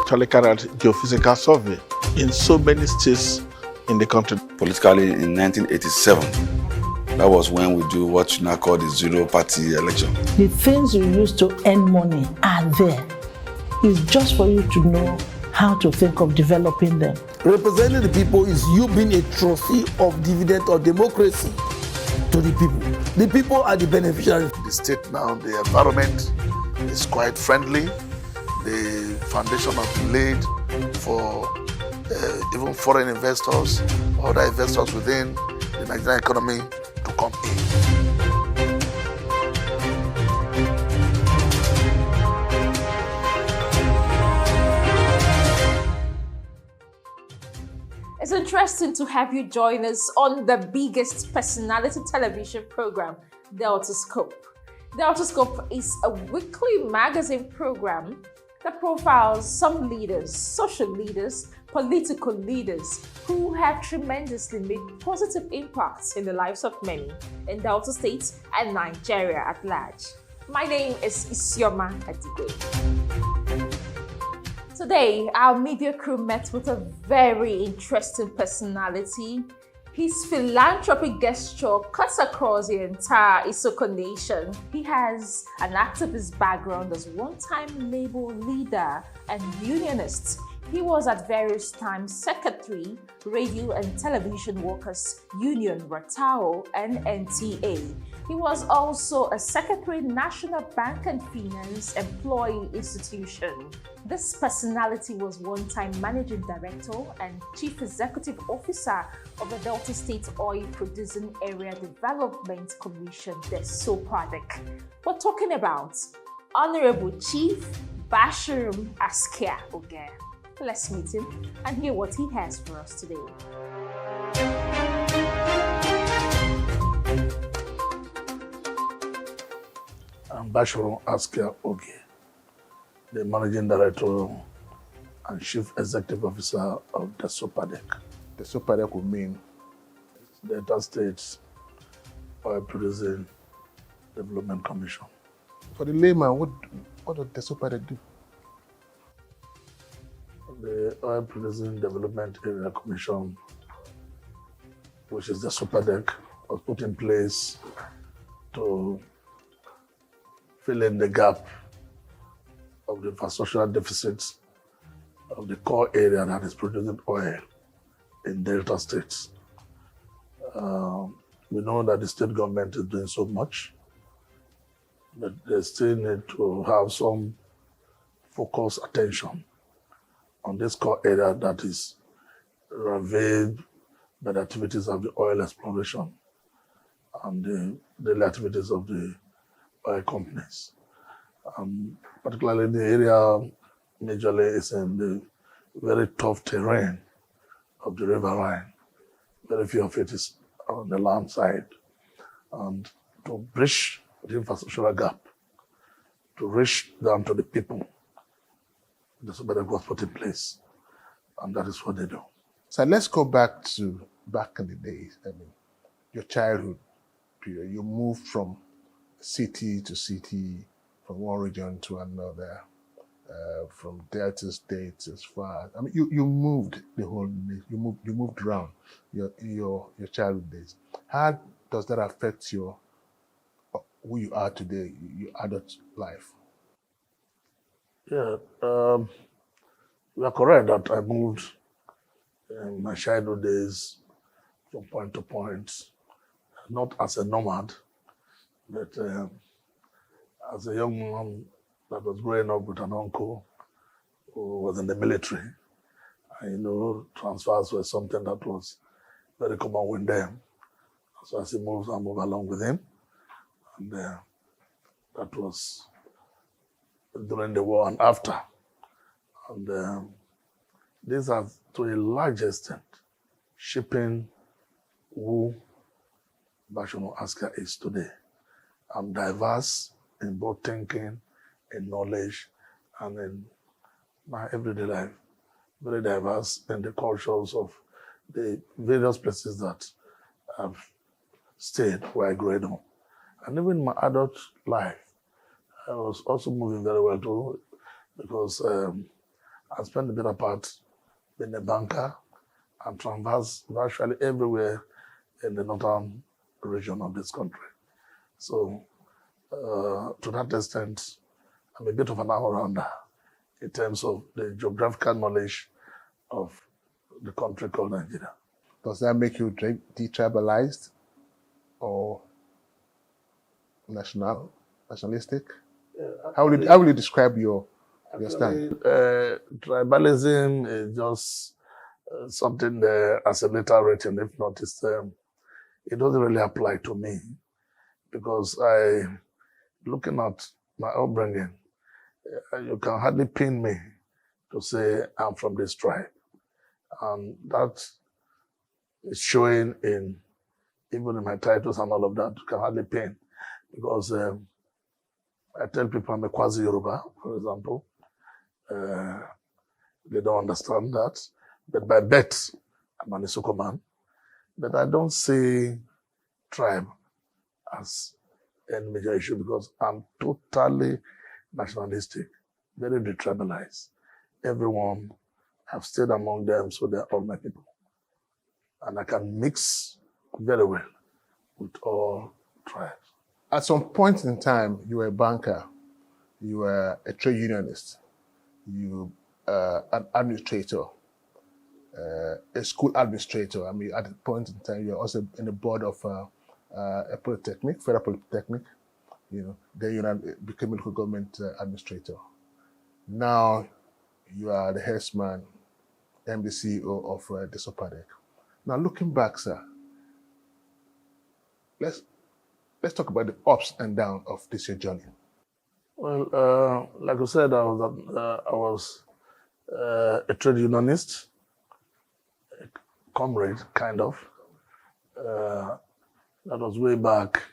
actually carried out geophysical survey in so many states in the country. Politically, in 1987, that was when we do what you now call the zero-party election. The things you use to earn money are there. It's just for you to know how to think of developing them. Representing the people is you being a trustee of dividend of democracy to the people. The people are the beneficiaries. The state now, the environment is quite friendly. The foundation has been laid for even foreign investors, other investors within the Nigerian economy to come in. It's interesting to have you join us on the biggest personality television program, DESOPADEC. DESOPADEC is a weekly magazine program that profiles some leaders, social leaders, political leaders who have tremendously made positive impacts in the lives of many in Delta State and Nigeria at large. My name is Isioma Adigwe. Today, our media crew met with a very interesting personality. His philanthropic gesture cuts across the entire Isoko nation. He has an activist background as one-time labor leader and unionist. He was at various times Secretary, Radio and Television Workers Union, RATAWU, and NTA. He was also a Secretary, National Bank and Finance Employee Institution. This personality was one-time Managing Director and Chief Executive Officer of the Delta State Oil Producing Area Development Commission, DESOPADEC. We're talking about Honorable Chief Bashorun Askia Ogieh. Let's meet him and hear what he has for us today. I'm Bashorun Askia Ogieh, the Managing Director and Chief Executive Officer of DESOPADEC. DESOPADEC would mean Delta State Oil Producing Development Commission. for the layman, what does DESOPADEC do? The Oil Producing Development Area Commission, which is DESOPADEC, was put in place to fill in the gap of the infrastructural deficits of the core area that is producing oil in Delta states. We know that the state government is doing so much, but they still need to have some focused attention on this core area that is ravaged by the activities of the oil exploration and the daily activities of the oil companies. Particularly the area majorly is in the very tough terrain of the River Rhine. Very few of it is on the land side. And to bridge the infrastructural gap, to reach down to the people, the DESOPADEC was put in place, and that is what they do. So let's go back in the days. I mean, your childhood period. You moved from city to city, from one region to another, from Delta State as far. I mean, you moved the whole. You moved around your childhood days. How does that affect who you are today, your adult life? Yeah, you are correct that I moved in my childhood days from point to point, not as a nomad, but as a young man that was growing up with an uncle who was in the military. And, transfers were something that was very common with them. So as he moves, I move along with him. And that was during the war and after. And these are, to a large extent, shaping who Bashorun Askia is today. I'm diverse in both thinking, in knowledge, and in my everyday life. Very diverse in the cultures of the various places that I've stayed where I grew up. And even in my adult life, I was also moving very well too, because I spent the better part being a banker and traversed virtually everywhere in the northern region of this country. So to that extent, I'm a bit of an all-rounder in terms of the geographical knowledge of the country called Nigeria. Does that make you detribalized or nationalistic? Yeah, how will you describe your stand? Tribalism is just something as a little written, if not, it doesn't really apply to me because looking at my upbringing, you can hardly pin me to say I'm from this tribe. And that is showing even in my titles and all of that, you can hardly pin because I tell people I'm a quasi Yoruba, for example. They don't understand that. But by birth, I'm an Isoko man. But I don't see tribe as any major issue because I'm totally nationalistic, very detribalized. Everyone, I've stayed among them, so they're all my people. And I can mix very well with all tribes. At some point in time, you were a banker, you were a trade unionist, you an administrator, a school administrator. I mean, at a point in time, you were also in the board of a polytechnic, federal polytechnic. You know, then you became a local government administrator. Now you are the headsman, and the CEO of DESOPADEC. Now looking back, sir, let's talk about the ups and downs of this your journey. Well, like I said, I was a trade unionist, a comrade, kind of. That was way back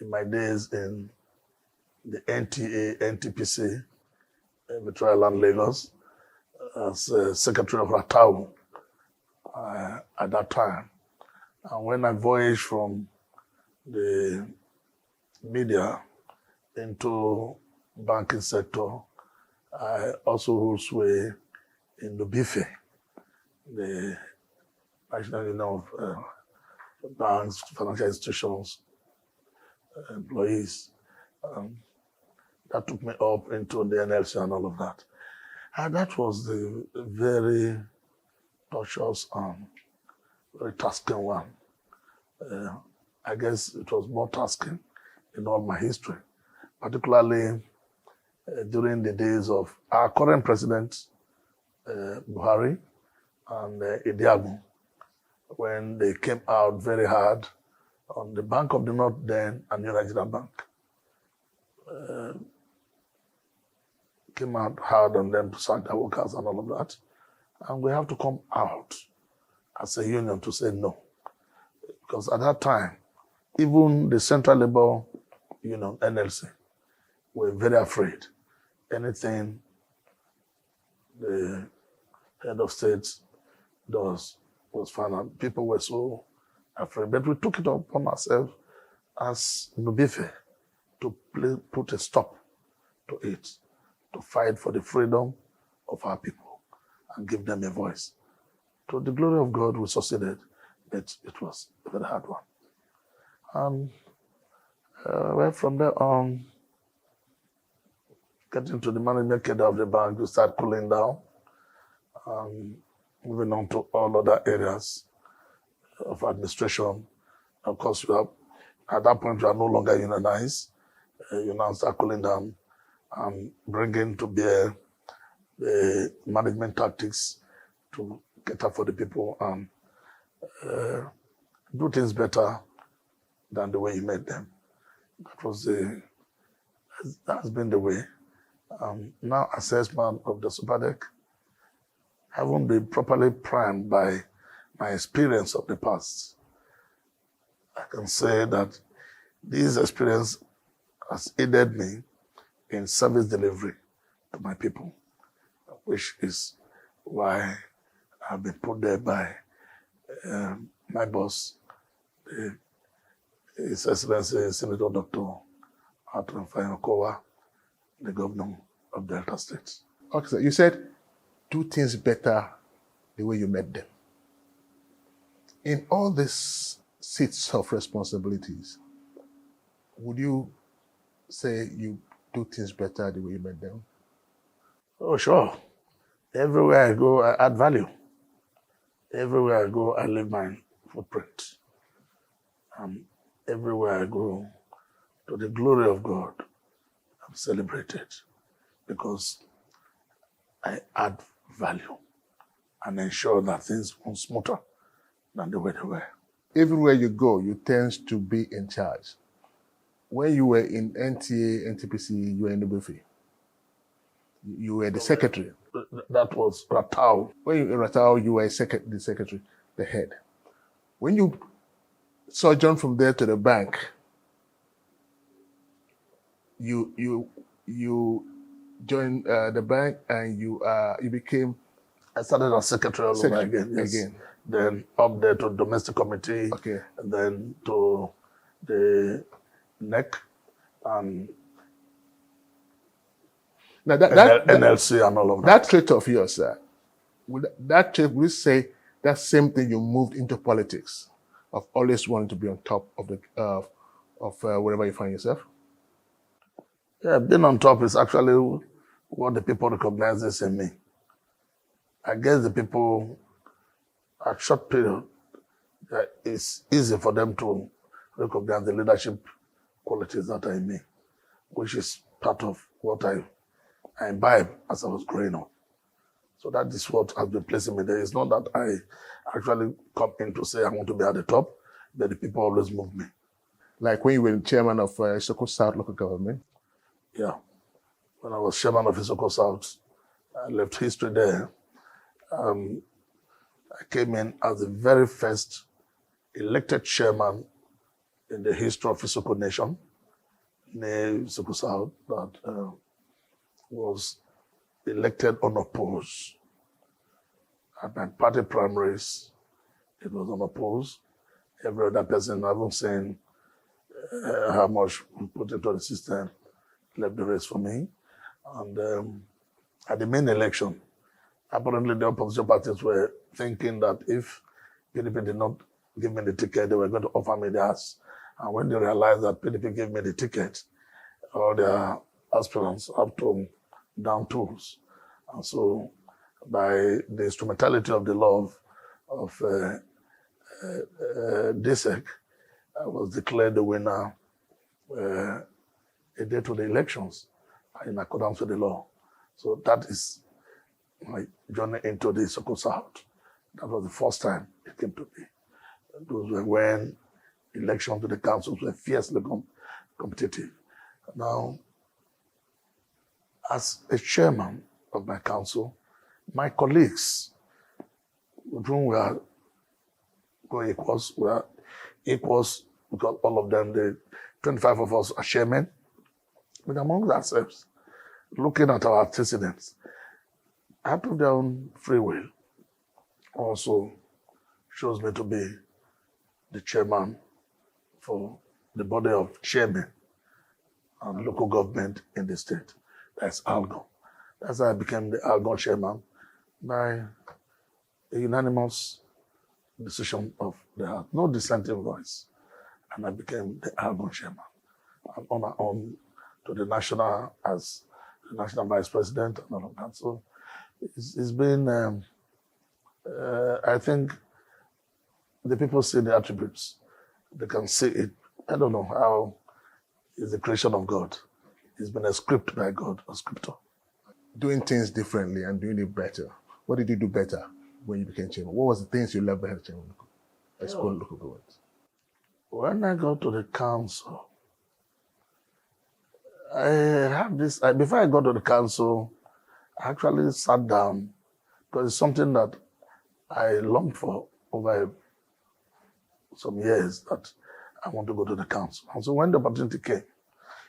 in my days in the NTA, NTPC, in Metro Island, Lagos, as secretary of RATAWU at that time. And when I voyaged from the media into banking sector, I also hold sway in NUBIFIE, the National Union of Banks, Financial Institutions, Employees. That took me up into the NLC and all of that. And that was the very tortuous and very tasking one. I guess it was more tasking in all my history, particularly during the days of our current president, Buhari, and Idiago, when they came out very hard on the Bank of the North then and New Nigeria Bank. Came out hard on them to sack their workers and all of that. And we have to come out as a union to say no. Because at that time, even the Central Labor Union, NLC, were very afraid. Anything the head of state does was fine. And people were so afraid. But we took it upon ourselves as NUBIFIE to put a stop to it, to fight for the freedom of our people and give them a voice. To the glory of God, we succeeded, but it was a very hard one. And well, from there on, getting to the management cadre of the bank, we start cooling down, moving on to all other areas of administration. Of course, at that point, we are no longer unionized. You now start cooling down and bringing to bear the management tactics to cater for the people and do things better than the way you made them. That has been the way. Now, as assessment of the DESOPADEC, having been properly primed by my experience of the past, I can say that this experience has aided me in service delivery to my people, which is why I've been put there by my boss, His Excellency Senator Dr. Activism, the governor of Delta State. Okay, so you said do things better the way you met them. In all these seats of responsibilities, would you say you do things better the way you met them? Oh, sure. Everywhere I go, I add value. Everywhere I go, I leave my footprint. Everywhere I go, to the glory of God, I'm celebrated because I add value and ensure that things run smoother than the way they were. Everywhere you go, you tend to be in charge. When you were in NTA, NTPC, you were in NUBIFIE. You were the secretary. That was RATAWU. When you were in RATAWU, you were the secretary, the head. When you sojourned from there to the bank, you joined the bank and you became. I started as secretary all over again. Yes. Then up there to domestic committee. Okay. And then to the NEC and now NLC and all of that. That trait of yours, would you say that same thing you moved into politics, of always wanting to be on top of the wherever you find yourself? Yeah, being on top is actually what the people recognize this in me. I guess the people, at short period, it's easy for them to recognize the leadership qualities that are in me, which is part of what I imbibed as I was growing up. So that is what has been placing me there. It's not that I actually come in to say I want to be at the top, but the people always move me. Like when you were chairman of Isoko South local government? Yeah. When I was chairman of Isoko South, I left history there. I came in as the very first elected chairman in the history of Isoko Nation, near Isoko South, that was elected unopposed. At my party primaries, it was unopposed. Every other person, I haven't seen how much we put into the system, left the race for me. And at the main election, apparently the opposition parties were thinking that if PDP did not give me the ticket, they were going to offer me theirs. And when they realized that PDP gave me the ticket, all their aspirants have to down tools. And so by the instrumentality of the law of DESOPADEC, I was declared the winner a day to the elections in accordance with the law. So that is my journey into the Isoko South. That was the first time it came to me. Those were when elections to the councils were fiercely competitive. Now, as a chairman of my council, my colleagues, with whom we are co-equals, we are equals because all of them, the 25 of us are chairmen, but among ourselves, looking at our antecedents, out of their own free will, also chose me to be the chairman for the body of chairmen and local government in the state. That's Algon. That's how I became the Algon chairman by a unanimous decision of the House, no dissenting voice. And I became the Algon chairman. I'm on my own to the national as the national vice president and all of that. So it's been, I think the people see the attributes. They can see it. I don't know how it's the creation of God. It's been a script by God, a scriptor. Doing things differently and doing it better. What did you do better when you became chairman? What was the things you left behind chairman at school local government? When I got to the council, I have this, before I got to the council, I actually sat down because it's something that I longed for over some years, that I want to go to the council. And so when the opportunity came,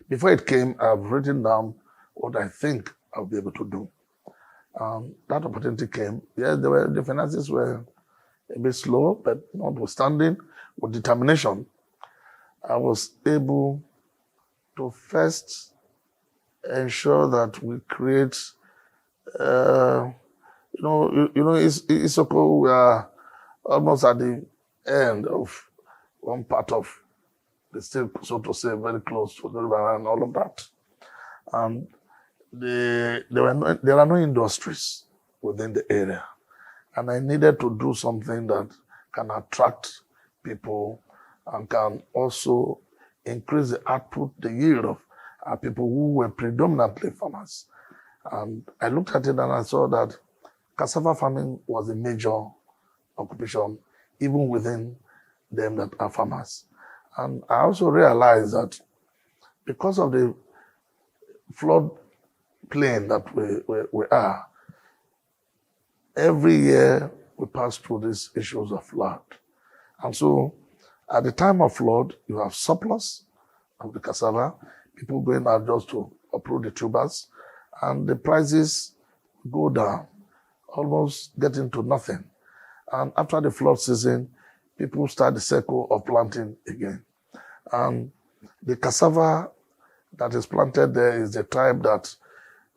before it came, I've written down what I think I'll be able to do. That opportunity came. Yes, the finances were a bit slow, but notwithstanding, with determination, I was able to first ensure that we create a Isoko, we are almost at the end of one part of the state, so to say, very close to the river and all of that. And there are no industries within the area. And I needed to do something that can attract people and can also increase the output, the yield of our people who were predominantly farmers. And I looked at it and I saw that cassava farming was a major occupation, even within them that are farmers. And I also realized that because of the flood plain that we are, every year we pass through these issues of flood. And so at the time of flood, you have surplus of the cassava, people going out just to uproot the tubers, and the prices go down, almost getting to nothing. And after the flood season, people start the cycle of planting again. And the cassava that is planted there is the type that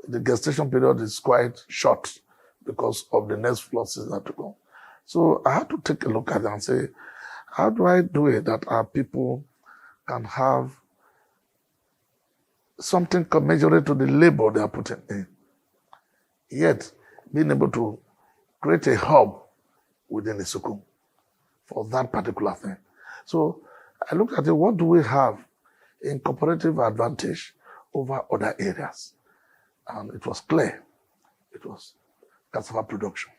the gestation period is quite short because of the next flood season to go. So I had to take a look at it and say, how do I do it that our people can have something commensurate to the labor they are putting in, yet being able to create a hub within Isoko for that particular thing. So I looked at it, what do we have in comparative advantage over other areas? And it was clear. It was cassava production.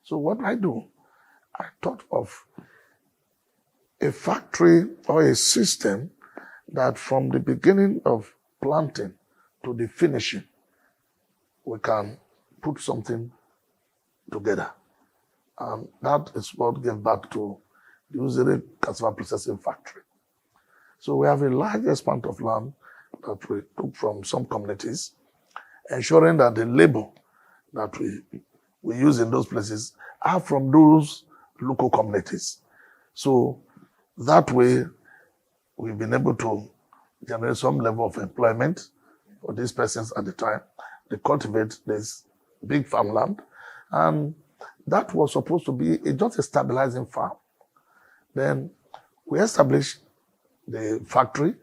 So what do? I thought of a factory or a system that from the beginning of planting to the finishing, we can put something together. And that is what gave back to the Uzere cassava processing factory. So we have a large expanse of land that we took from some communities, ensuring that the labor that we use in those places are from those local communities. So that way, we've been able to generate some level of employment for these persons at the time. They cultivate this big farmland, and that was supposed to be just a stabilizing farm. Then we established the factory.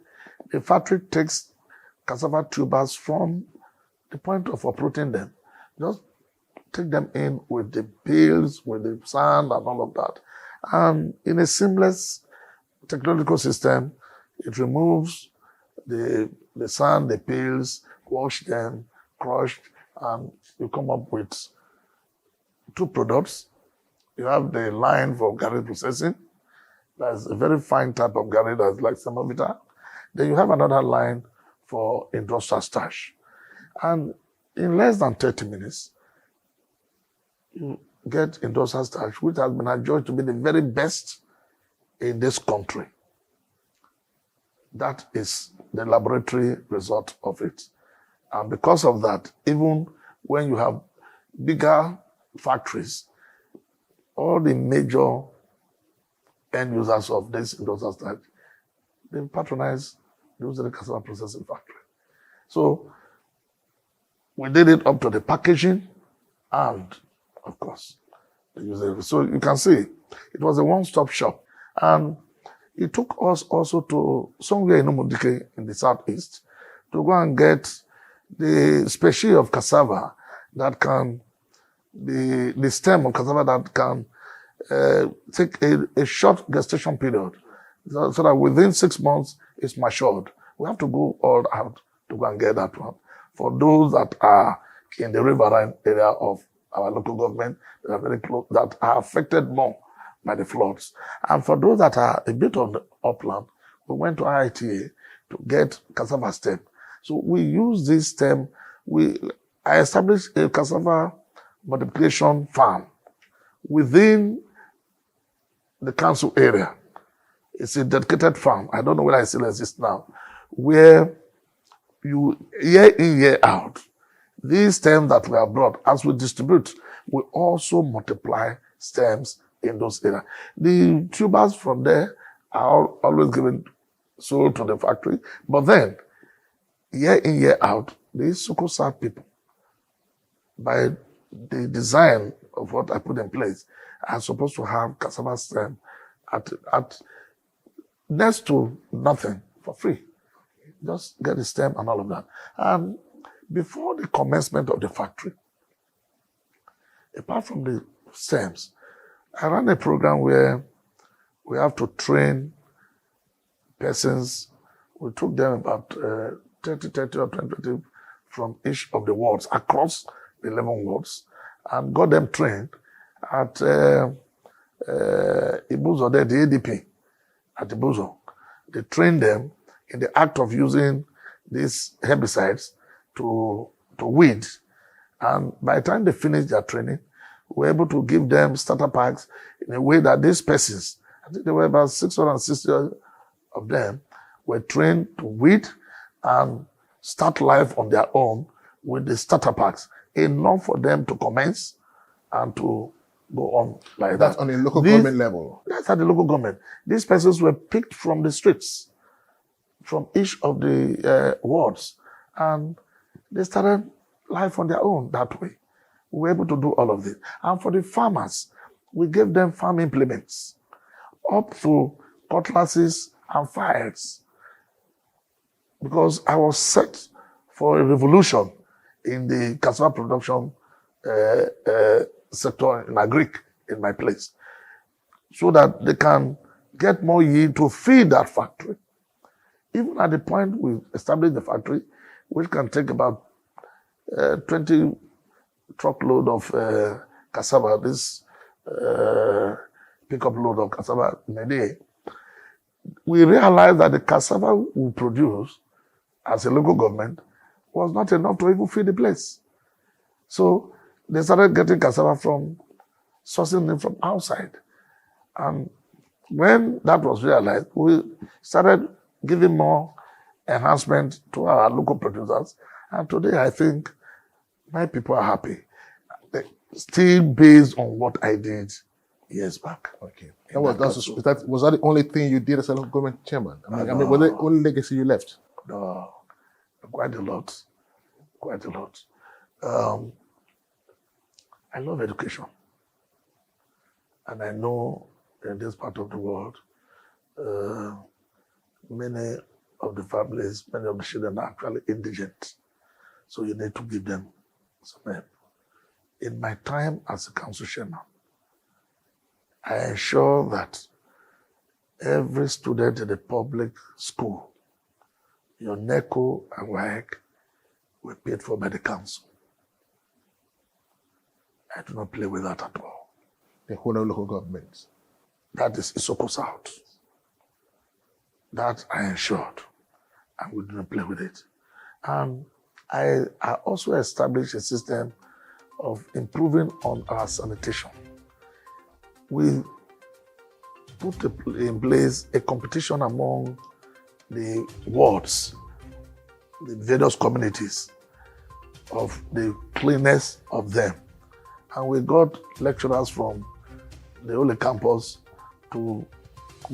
The factory takes cassava tubers from the point of uprooting them. Just take them in with the bales, with the sand and all of that. And in a seamless technological system, it removes the sand, the peels, wash them, crushed, and you come up with two products. You have the line for garri processing. That's a very fine type of garri that's like semovita. Then you have another line for industrial starch. And in less than 30 minutes, you get industrial starch, which has been adjudged to be the very best in this country. That is the laboratory result of it. And because of that, even when you have bigger factories, all the major end users of this industrial starch, they patronize the cassava processing factory. So we did it up to the packaging and, of course, the user. So you can see it was a one-stop shop. And it took us also to somewhere in Umudike in the southeast to go and get the species of cassava that can, the stem of cassava that can take a short gestation period so that within 6 months it's matured. We have to go all out to go and get that one. For those that are in the riverine area of our local government, that are very close, that are affected more by the floods. And for those that are a bit on the upland, we went to IITA to get cassava stem. So we use this stem. I established a cassava multiplication farm within the council area. It's a dedicated farm. I don't know whether it still exists now, where you, year in, year out, these stems that we have brought, as we distribute, we also multiply stems in those areas. The tubers from there are always given sold to the factory, but then, year in, year out, these Isoko South people, by the design of what I put in place, I'm supposed to have cassava stem at next to nothing for free. Just get the stem and all of that. And before the commencement of the factory, apart from the stems, I ran a program where we have to train persons. We took them about 30 or 20 from each of the wards across the 11 wards and got them trained at Ibuzo, the ADP at Ibuzo. They trained them in the act of using these herbicides to weed. And by the time they finished their training, we were able to give them starter packs in a way that these persons, I think there were about 660 of them, were trained to weed and start life on their own with the starter packs, enough for them to commence and to go on like That's that. on a local government level. That's at the local government. These persons were picked from the streets, from each of the wards, and they started life on their own that way. We were able to do all of this. And for the farmers, we gave them farm implements, up to cutlasses and files, because I was set for a revolution in the cassava production sector in agric in my place, so that they can get more yield to feed that factory. Even at the point we established the factory, which can take about 20 truckload of cassava, this pickup load of cassava in a day, we realized that the cassava we produce as a local government was not enough to even feed the place. So they started getting cassava from, sourcing them from outside. And when that was realized, we started giving more enhancement to our local producers. And today I think my people are happy. Still based on what I did years back. Okay. Was that the only thing you did as a local government chairman? I mean, was the only legacy you left? No, quite a lot. Quite a lot. I love education. And I know in this part of the world, many of the families, many of the children are actually indigent. So you need to give them some help. In my time as a council chairman, I ensure that every student in the public school, your NECO and WAEC, were paid for by the council. I do not play with that at all. The whole local government. That is Isoko South. That I ensured, and we do not play with it. And I also established a system of improving on our sanitation. We put in place a competition among the wards, the various communities, of the cleanness of them. And we got lecturers from the Ole campus to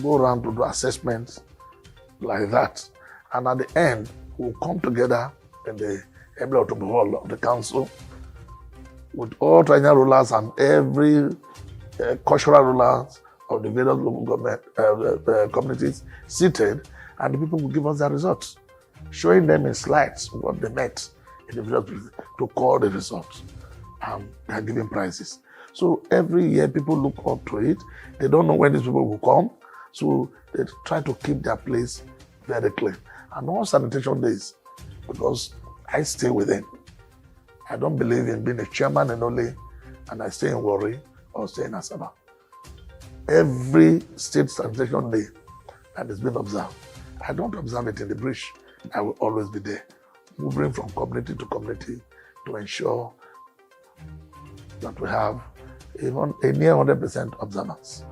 go around to do assessments like that. And at the end, we'll come together in the Emblem Hall of the council with all traditional rulers and every cultural rulers of the various local government communities seated, and the people will give us their results, showing them in slides what they met in the various to call the results. And they are giving prizes. So every year people look up to it. They don't know when these people will come, so they try to keep their place very clean. And all sanitation days, because I stay within. I don't believe in being a chairman and only, and I stay in Warri or stay in Asaba. Every state sanitation day that is being observed, I don't observe it in the breach. I will always be there, moving from community to community to ensure that we have even a near 100% observance.